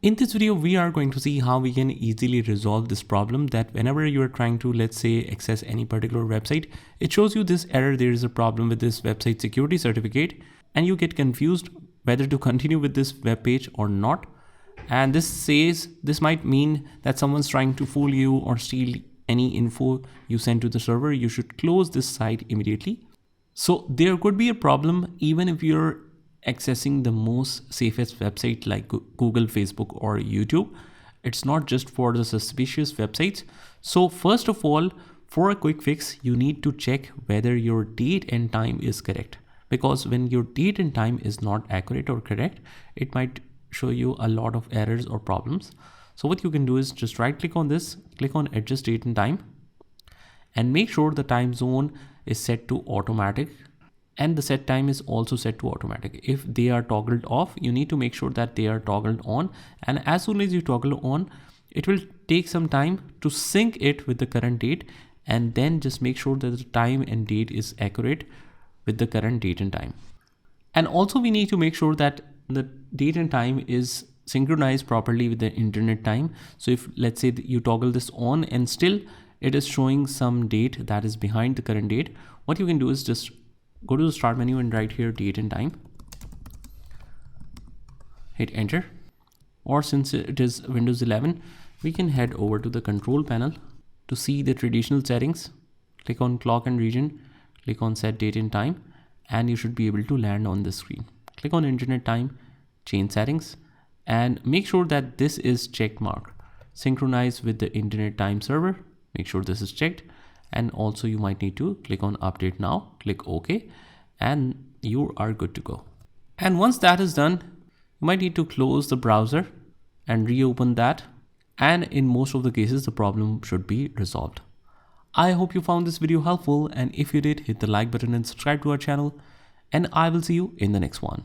In this video, we are going to see how we can easily resolve this problem that whenever you are trying to, let's say, access any particular website, it shows you this error. There is a problem with this website security certificate, and you get confused whether to continue with this web page or not. And this might mean that someone's trying to fool you or steal any info you send to the server. You should close this site immediately. So there could be a problem even if you're accessing the most safest website like Google, Facebook, or YouTube. It's not just for the suspicious websites. So first of all, for a quick fix, you need to check whether your date and time is correct. Because when your date and time is not accurate or correct, it might show you a lot of errors or problems. So what you can do is just right click on this, click on adjust date and time, and make sure the time zone is set to automatic. And the set time is also set to automatic. If they are toggled off, you need to make sure that they are toggled on. And as soon as you toggle on, it will take some time to sync it with the current date, and then just make sure that the time and date is accurate with the current date and time. And also we need to make sure that the date and time is synchronized properly with the internet time. So if let's say you toggle this on and still it is showing some date that is behind the current date, what you can do is just go to the start menu and write here date and time, hit enter. Or since it is Windows 11, we can head over to the control panel to see the traditional settings. Click on clock and region, click on set date and time, and you should be able to land on this screen. Click on internet time, change settings, and make sure that this is checked mark. Synchronize with the internet time server, make sure this is checked. And also you might need to click on update now, click OK, and you are good to go. And once that is done, you might need to close the browser and reopen that. And in most of the cases, the problem should be resolved. I hope you found this video helpful, and if you did, hit the like button and subscribe to our channel, and I will see you in the next one.